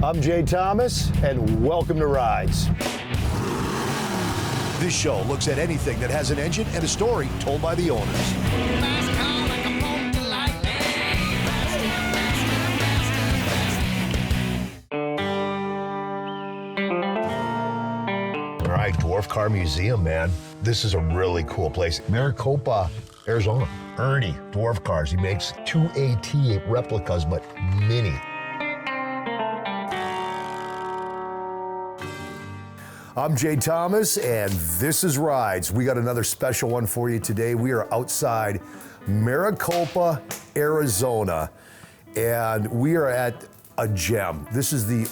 I'm Jay Thomas, and welcome to Rides. This show looks at anything that has an engine and a story told by the owners. All right, Dwarf Car Museum, man. This is a really cool place. Maricopa, Arizona. Ernie, Dwarf Cars. He makes 2AT replicas, but mini. I'm Jay Thomas, and this is Rides. We got another special one for you today. We are outside Maricopa, Arizona, and we are at a gem. This is the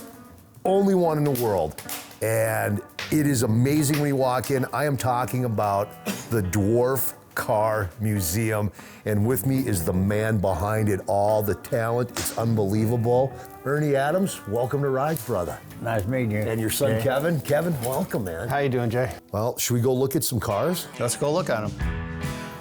only one in the world, and it is amazing when you walk in. I am talking about the Dwarf Car Museum, and with me is the man behind it all, the talent. It's unbelievable. Ernie Adams, welcome to Rides, brother. Nice meeting you. And your son, Jay. Kevin. Kevin, welcome, man. How you doing, Jay? Well, should we go look at some cars? Let's go look at them.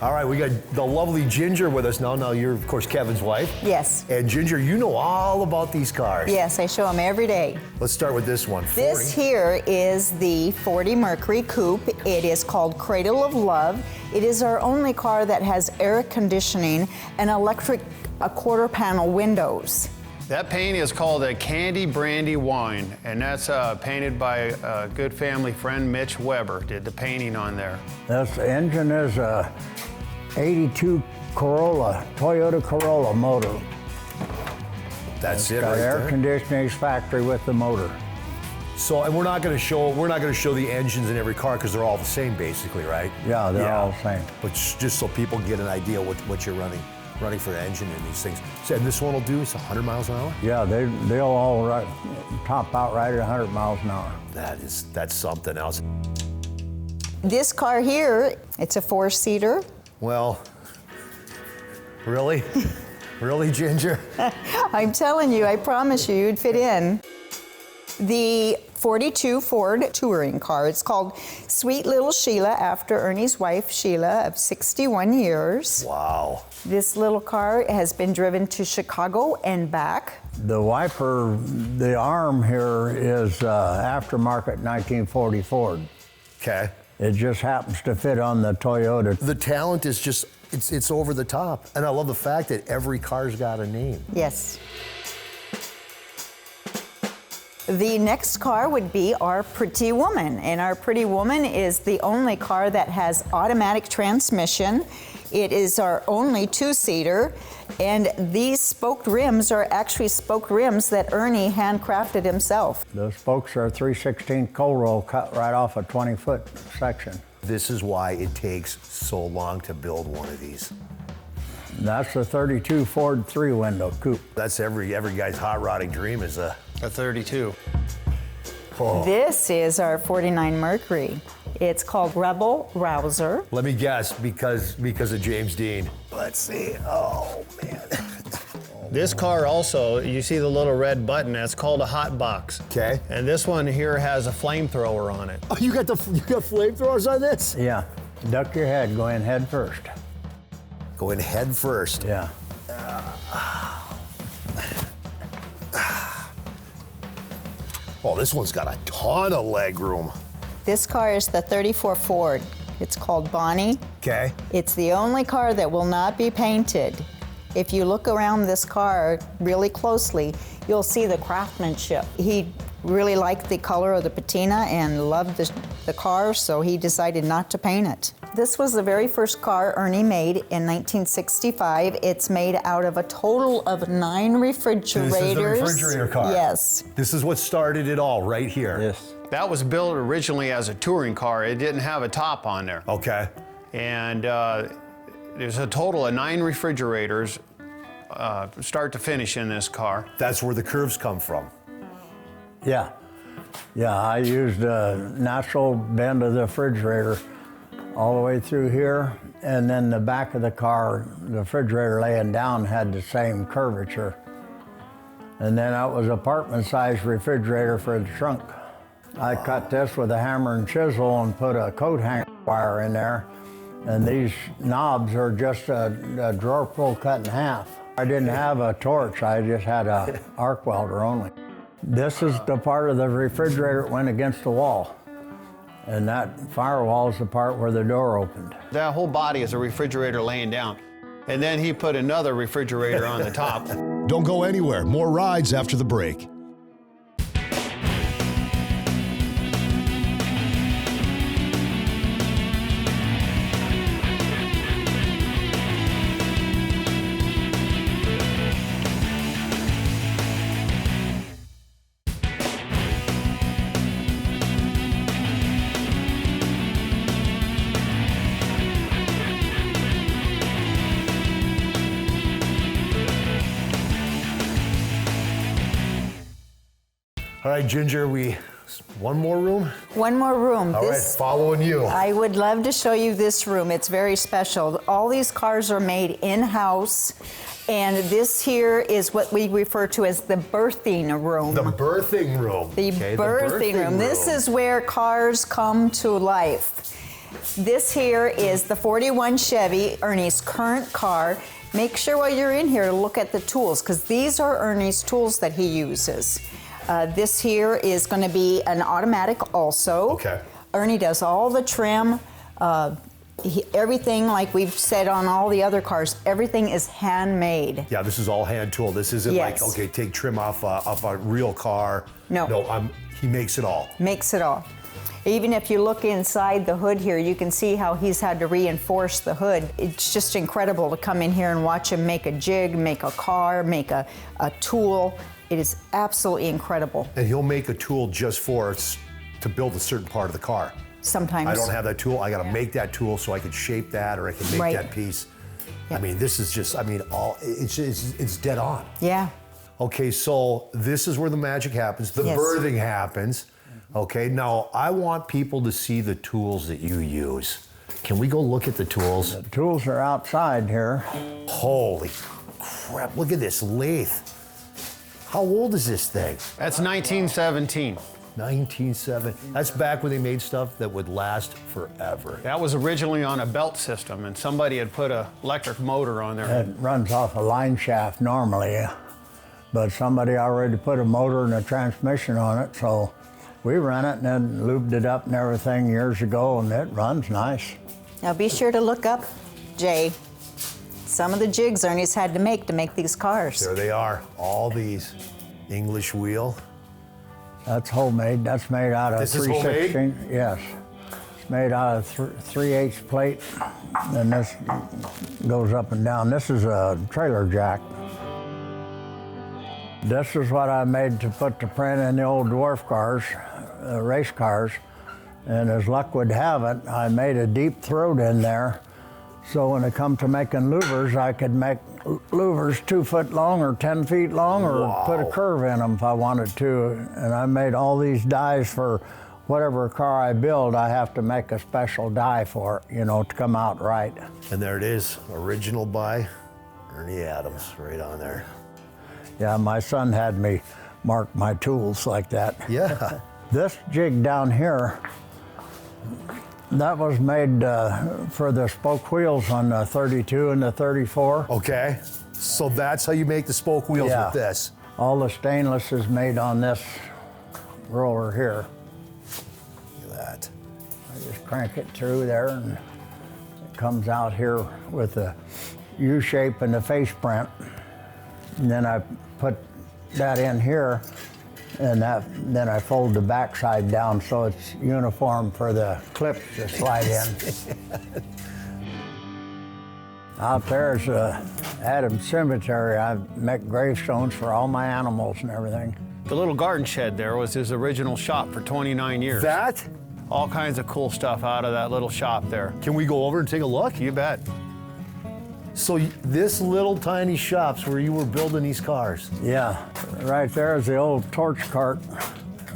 All right, we got the lovely Ginger with us now. Now you're, of course, Kevin's wife. Yes. And Ginger, you know all about these cars. Yes, I show them every day. Let's start with this one. 40. This here is the 40 Mercury Coupe. It is called Cradle of Love. It is our only car that has air conditioning and electric quarter panel windows. That paint is called a Candy Brandy Wine, and that's painted by a good family friend, Mitch Weber, did the painting on there. This engine is a 82 Corolla, Toyota Corolla motor. That's it Got right air there. conditioning factory with the motor. So, and we're not going to show the engines in every car because they're all the same, basically, right? Yeah, they're all the same. But just so people get an idea what you're running for the engine in these things. So, and this one will do it's 100 miles an hour. Yeah, they'll all top out right at 100 miles an hour. That's something else. This car here, it's a 4-seater. Well, really? Really, Ginger? I'm telling you, I promise you, you'd fit in. The 42 Ford touring car. It's called Sweet Little Sheila after Ernie's wife, Sheila, of 61 years. Wow. This little car has been driven to Chicago and back. The wiper, the arm here is aftermarket 1940 Ford. Okay. It just happens to fit on the Toyota. The talent is just, it's over the top. And I love the fact that every car's got a name. Yes. The next car would be our Pretty Woman, and our Pretty Woman is the only car that has automatic transmission. It is our only 2-seater, and these spoked rims are actually spoked rims that Ernie handcrafted himself. The spokes are 3/16 cold roll cut right off a 20-foot section. This is why it takes so long to build one of these. That's the 32 Ford 3-window coupe. That's every guy's hot rodding dream is a 32. Oh. This is our 49 Mercury. It's called Rebel Rouser. Let me guess, because of James Dean. Let's see. Oh man. This car also, you see the little red button, that's called a hot box. Okay. And this one here has a flamethrower on it. Oh, you got flamethrowers on this? Yeah. Duck your head, go in head first. Go in head first. Yeah. Oh, this one's got a ton of leg room. This car is the 34 Ford. It's called Bonnie. Okay. It's the only car that will not be painted. If you look around this car really closely, you'll see the craftsmanship. He really liked the color of the patina and loved the car, so he decided not to paint it. This was the very first car Ernie made in 1965. It's made out of a total of 9 refrigerators. This is the refrigerator car? Yes. This is what started it all right here. Yes. That was built originally as a touring car. It didn't have a top on there. Okay. And there's a total of 9 refrigerators, start to finish in this car. That's where the curves come from. Yeah. Yeah, I used a natural bend of the refrigerator all the way through here, and then the back of the car, the refrigerator laying down had the same curvature. And then that was apartment-sized refrigerator for the trunk. I cut this with a hammer and chisel and put a coat hanger wire in there, and these knobs are just a drawer pull cut in half. I didn't have a torch, I just had a arc welder only. This is the part of the refrigerator that went against the wall. And that firewall is the part where the door opened. That whole body is a refrigerator laying down. And then he put another refrigerator on the top. Don't go anywhere. More rides after the break. All right, Ginger, one more room? One more room. All right, following you. I would love to show you this room. It's very special. All these cars are made in-house, and this here is what we refer to as the birthing room. The birthing room. The birthing room. This is where cars come to life. This here is the 41 Chevy, Ernie's current car. Make sure while you're in here to look at the tools, because these are Ernie's tools that he uses. This here is going to be an automatic also. Okay. Ernie does all the trim, everything like we've said on all the other cars, everything is handmade. Yeah, this is all hand tool. This isn't Yes. like, okay, take trim off a real car. No. No, he makes it all. Makes it all. Even if you look inside the hood here, you can see how he's had to reinforce the hood. It's just incredible to come in here and watch him make a jig, make a car, make a tool. It is absolutely incredible. And he'll make a tool just for us to build a certain part of the car. Sometimes. I don't have that tool. I got to make that tool so I can shape that, or I can make Right. that piece. Yeah. I mean, this is just, it's dead on. Yeah. Okay, so this is where the magic happens. The Yes. birthing happens. Okay, now I want people to see the tools that you use. Can we go look at the tools? The tools are outside here. Holy crap, look at this lathe. How old is this thing? That's 1917. 1970. That's back when they made stuff that would last forever. That was originally on a belt system, and somebody had put an electric motor on there. It runs off a line shaft normally, but somebody already put a motor and a transmission on it, so we ran it and then lubed it up and everything years ago, and it runs nice. Now be sure to look up, Jay, some of the jigs Ernie's had to make these cars. There they are, all these. English wheel. That's homemade. That's made out of This is homemade? 3/16. Yes. It's made out of 3/8 plate, and this goes up and down. This is a trailer jack. This is what I made to put the print in the old dwarf cars, race cars, and as luck would have it, I made a deep throat in there, so when it come to making louvers, I could make louvers 2 foot long or 10 feet long, or Wow. put a curve in them if I wanted to. And I made all these dies for whatever car I build. I have to make a special die for it, you know, to come out right. And there it is, original by Ernie Adams, right on there. Yeah, my son had me mark my tools like that. Yeah. This jig down here, that was made for the spoke wheels on the 32 and the 34. Okay, so that's how you make the spoke wheels Yeah. with this. All the stainless is made on this roller here. Look at that. I just crank it through there and it comes out here with the U shape and the face print. And then I put that in here, and then I fold the backside down so it's uniform for the clips to slide in. Out there is Adams Cemetery. I make gravestones for all my animals and everything. The little garden shed there was his original shop for 29 years. That? All kinds of cool stuff out of that little shop there. Can we go over and take a look? You bet. So this little tiny shop's where you were building these cars. Yeah, right there is the old torch cart.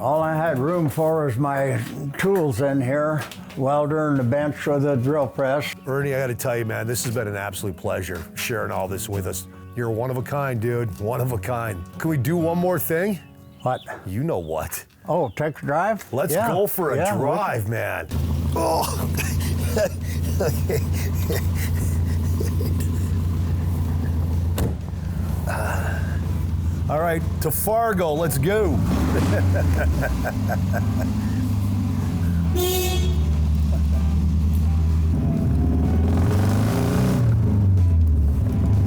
All I had room for was my tools in here, welder and the bench with a drill press. Ernie, I gotta tell you, man, this has been an absolute pleasure sharing all this with us. You're one of a kind, dude, one of a kind. Can we do one more thing? What? You know what? Oh, take a drive? Let's Yeah. go for a Yeah, drive, man. Oh. All right, to Fargo, let's go.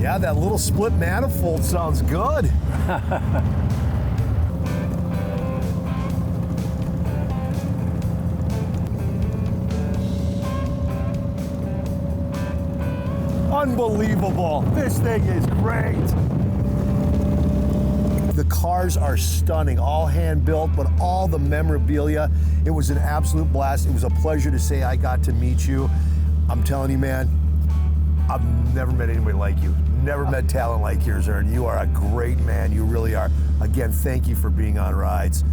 Yeah, that little split manifold sounds good. Unbelievable. This thing is great. The cars are stunning, all hand built, but all the memorabilia. It was an absolute blast. It was a pleasure to say I got to meet you. I'm telling you, man, I've never met anybody like you. Never met talent like yours, Ernie. You are a great man. You really are. Again, thank you for being on Rides.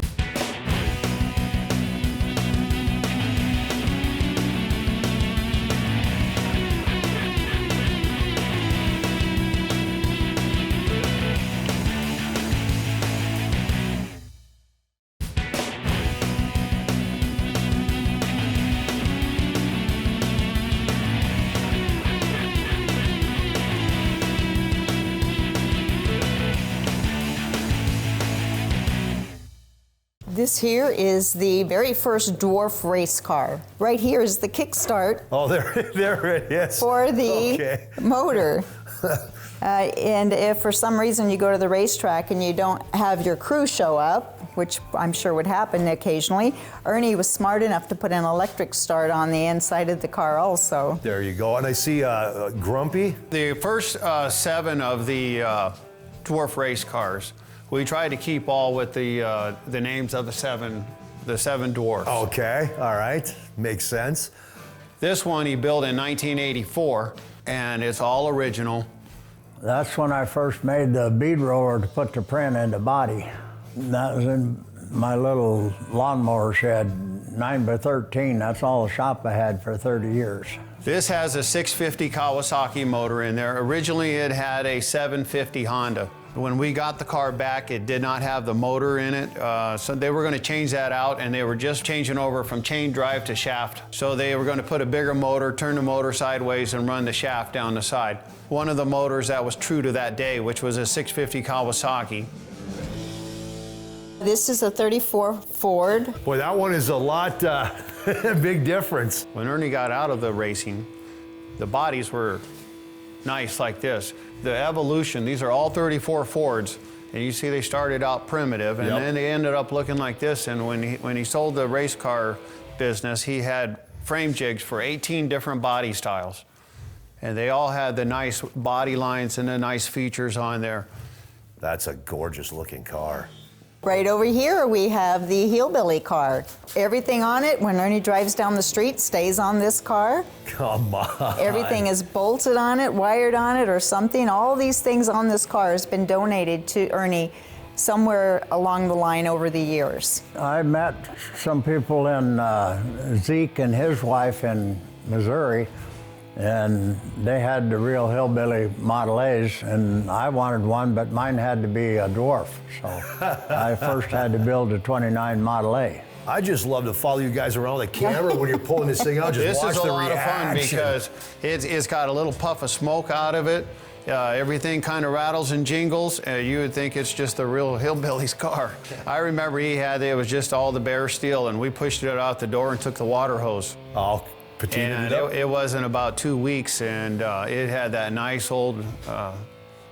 This here is the very first dwarf race car. Right here is the kickstart. Oh, there it is. For the motor. And if for some reason you go to the racetrack and you don't have your crew show up, which I'm sure would happen occasionally, Ernie was smart enough to put an electric start on the inside of the car also. There you go. And I see Grumpy. The first 7 of the dwarf race cars, we tried to keep all with the names of the seven dwarfs. Okay, all right, makes sense. This one he built in 1984, and it's all original. That's when I first made the bead roller to put the print in the body. That was in my little lawnmower shed, 9x13. That's all the shop I had for 30 years. This has a 650 Kawasaki motor in there. Originally it had a 750 Honda. When we got the car back, it did not have the motor in it, so they were going to change that out, and they were just changing over from chain drive to shaft. So they were going to put a bigger motor, turn the motor sideways, and run the shaft down the side. One of the motors that was true to that day, which was a 650 Kawasaki. This is a 34 Ford. Boy, that one is a lot, big difference. When Ernie got out of the racing, the bodies were nice like this. The evolution, these are all 34 Fords, and you see they started out primitive, and then they ended up looking like this. And when he sold the race car business, he had frame jigs for 18 different body styles. And they all had the nice body lines and the nice features on there. That's a gorgeous looking car. Right over here we have the hillbilly car. Everything on it, when Ernie drives down the street, stays on this car. Come on. Everything is bolted on it, wired on it, or something. All these things on this car has been donated to Ernie somewhere along the line over the years. I met some people in Zeke and his wife in Missouri, and they had the real hillbilly Model A's, and I wanted one, but mine had to be a dwarf. So I first had to build a 29 Model A. I just love to follow you guys around with a camera when you're pulling this thing out. Just watch the reaction. This is a lot of fun because it's got a little puff of smoke out of it. Everything kind of rattles and jingles. You would think it's just a real hillbilly's car. I remember it was just all the bare steel, and we pushed it out the door and took the water hose. Oh, patinaed it up. It wasn't about 2 weeks, and it had that nice old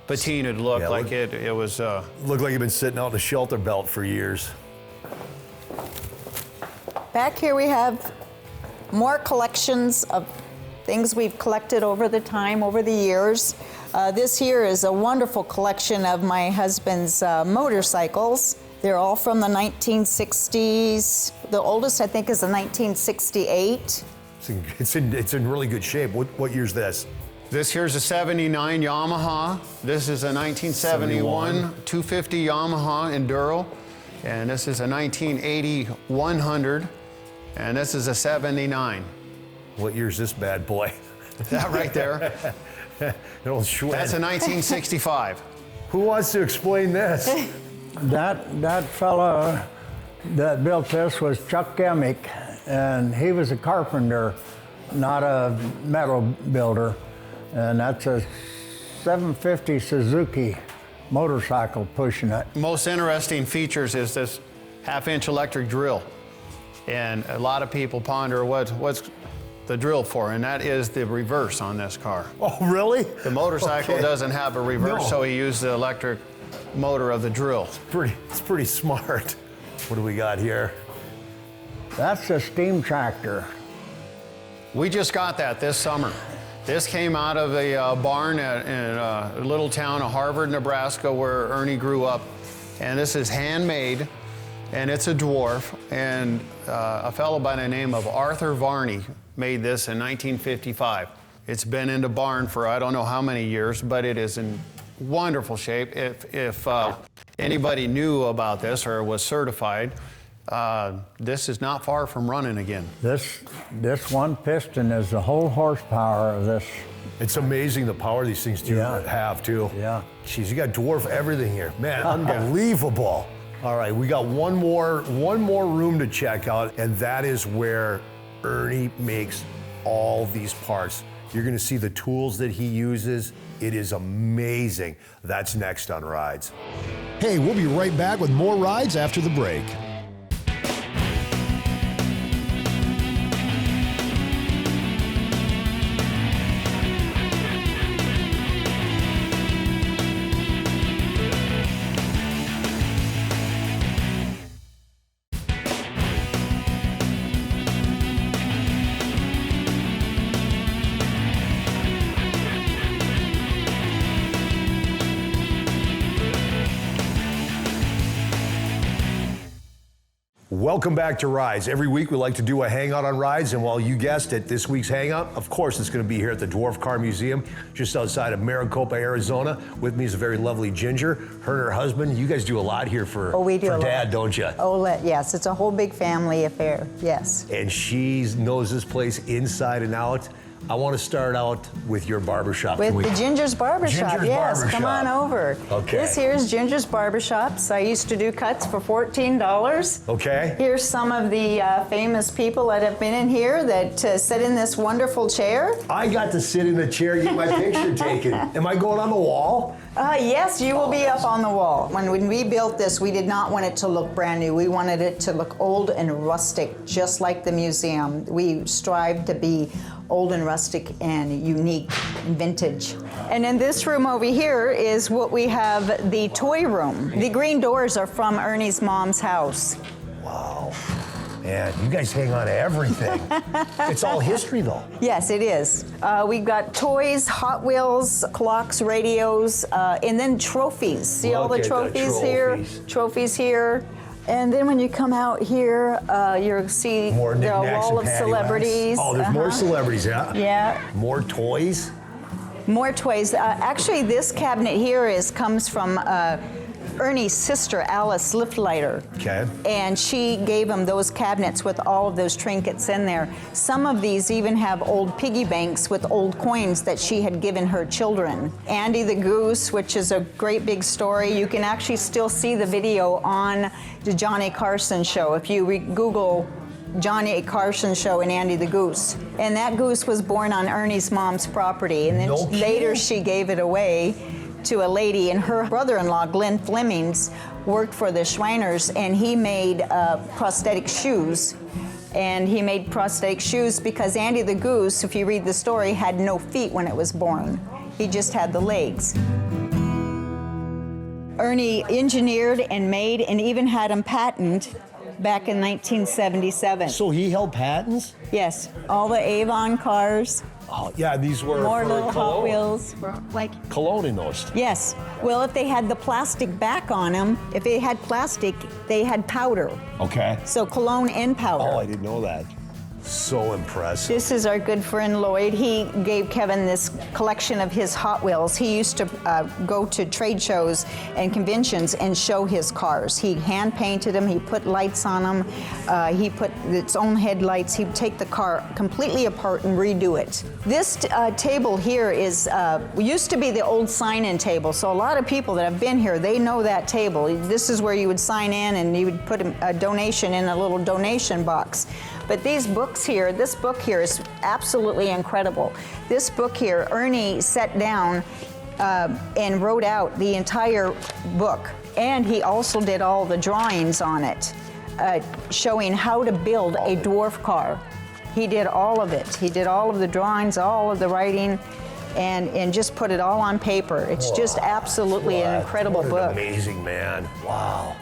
patinaed look. Yeah, like it was. Looked like you'd been sitting out in a shelter belt for years. Back here we have more collections of things we've collected over the years. This here is a wonderful collection of my husband's motorcycles. They're all from the 1960s. The oldest, I think, is a 1968. It's in really good shape. What year's this? This here's a 79 Yamaha. This is a 1971 250 Yamaha Enduro. And this is a 1980 100. And this is a 79. What year's this bad boy? That right there. That's a 1965. Who wants to explain this? That fella that built this was Chuck Gemick, and he was a carpenter, not a metal builder. And that's a 750 Suzuki motorcycle pushing it. Most interesting features is this half-inch electric drill. And a lot of people ponder what's the drill for, and that is the reverse on this car. Oh, really? The motorcycle Okay. doesn't have a reverse, No. so he used the electric motor of the drill. It's pretty smart. What do we got here? That's a steam tractor. We just got that this summer. This came out of a barn in a little town of Harvard, Nebraska, where Ernie grew up. And this is handmade, and it's a dwarf. And a fellow by the name of Arthur Varney made this in 1955. It's been in the barn for I don't know how many years, but it is in wonderful shape. If anybody knew about this or was certified, this is not far from running again. This one piston is the whole horsepower of this. It's amazing the power these things do have, too. Yeah. Jeez, you got dwarf everything here. Man, unbelievable. All right, we got one more room to check out, and that is where Ernie makes all these parts. You're gonna see the tools that he uses. It is amazing. That's next on Rides. Hey, we'll be right back with more rides after the break. Welcome back to Rides. Every week we like to do a hangout on rides, and while you guessed it, this week's hangout, of course, it's going to be here at the Dwarf Car Museum, just outside of Maricopa, Arizona. With me is a very lovely Ginger, her and her husband. You guys do a lot here for Dad, don't you? Oh, yes, it's a whole big family affair, yes. And she knows this place inside and out. I want to start out with your barbershop. With the Ginger's Barbershop, Ginger's yes, Barbershop. come on over. Okay. This here's Ginger's Barbershops. I used to do cuts for $14. Okay. Here's some of the famous people that have been in here that sit in this wonderful chair. I got to sit in the chair and get my picture taken. Am I going on the wall? Yes, you will be up on the wall. When we built this, we did not want it to look brand new. We wanted it to look old and rustic, just like the museum. We strive to be old and rustic and unique and vintage. And in this room over here is what we have, the toy room. The green doors are from Ernie's mom's house. Wow. Man, you guys hang on to everything. It's all history, though. Yes, it is. We've got toys, Hot Wheels, clocks, radios, and then trophies. See all the Look at the trophies here? Trophies here. And then when you come out here, you'll see More the knickknacks wall and of paddywhacks. celebrities. Oh, there's more celebrities, yeah? Yeah. More toys? More toys. Actually, this cabinet here comes from Ernie's sister, Alice Liftlighter. Okay. And she gave him those cabinets with all of those trinkets in there. Some of these even have old piggy banks with old coins that she had given her children. Andy the Goose, which is a great big story. You can actually still see the video on the Johnny Carson show. If you Google Johnny Carson show and Andy the Goose. And that goose was born on Ernie's mom's property. And then later she gave it away to a lady, and her brother-in-law, Glenn Flemings, worked for the Shriners, and he made prosthetic shoes. And he made prosthetic shoes because Andy the Goose, if you read the story, had no feet when it was born. He just had the legs. Ernie engineered and made and even had them patented back in 1977. So he held patents? Yes, all the Avon cars. Oh, yeah, these were More for little cologne. Hot Wheels, like Cologne in those. yes. Well, if they had the plastic back on them, if they had plastic, they had powder. Okay. So cologne and powder. Oh, I didn't know that. So impressive. This is our good friend Lloyd. He gave Kevin this collection of his Hot Wheels. He used to go to trade shows and conventions and show his cars. He hand painted them, he put lights on them, he put its own headlights. He'd take the car completely apart and redo it. This table here used to be the old sign-in table, so a lot of people that have been here, they know that table. This is where you would sign in and you would put a donation in a little donation box. But these books here, this book here is absolutely incredible. This book here, Ernie sat down and wrote out the entire book. And he also did all the drawings on it, showing how to build a dwarf car. He did all of it. He did all of the drawings, all of the writing, and just put it all on paper. It's just absolutely an incredible book. Amazing, man. Wow.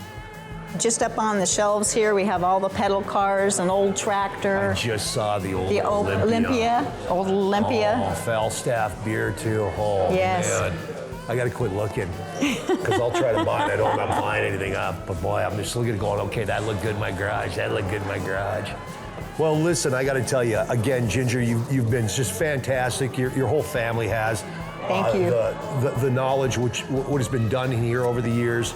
Just up on the shelves here, we have all the pedal cars, an old tractor. I just saw the old Olympia. Old Olympia. Oh, Falstaff beer too. Oh, Yes. man. I gotta quit looking, because I'll try to buy it. I don't, I'm not buying anything up, but boy, I'm just looking at it going, okay, that looked good in my garage, that looked good in my garage. Well, listen, I gotta tell you, again, Ginger, you've been just fantastic. Your whole family has. Thank you. The knowledge, what has been done here over the years,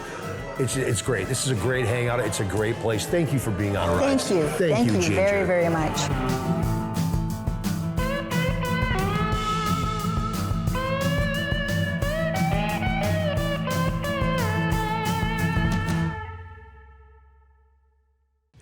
it's great. This is a great hangout. It's a great place. Thank you for being on Rides. Thank you. Thank you Ginger. very, very much.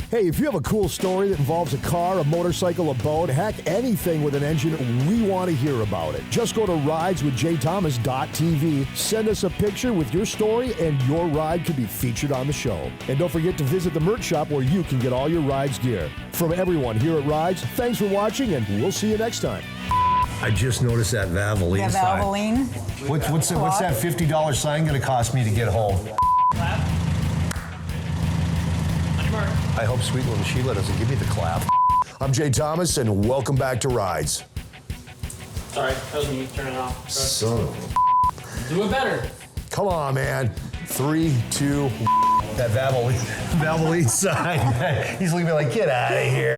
Hey, if you have a cool story that involves a car, a motorcycle, a boat, heck, anything with an engine, we want to hear about it. Just go to rideswithjthomas.tv, send us a picture with your story, and your ride could be featured on the show. And don't forget to visit the merch shop where you can get all your Rides gear. From everyone here at Rides, thanks for watching, and we'll see you next time. I just noticed that Valvoline The sign. Valvoline. What's that $50 sign gonna cost me to get home? I hope sweet little Sheila doesn't give me the clap. I'm Jay Thomas, and welcome back to Rides. Sorry, that was me. Turn it off. Son of a... Do it better. Come on, man. 3, 2, that Valvoline sign. He's looking at me like, get out of here.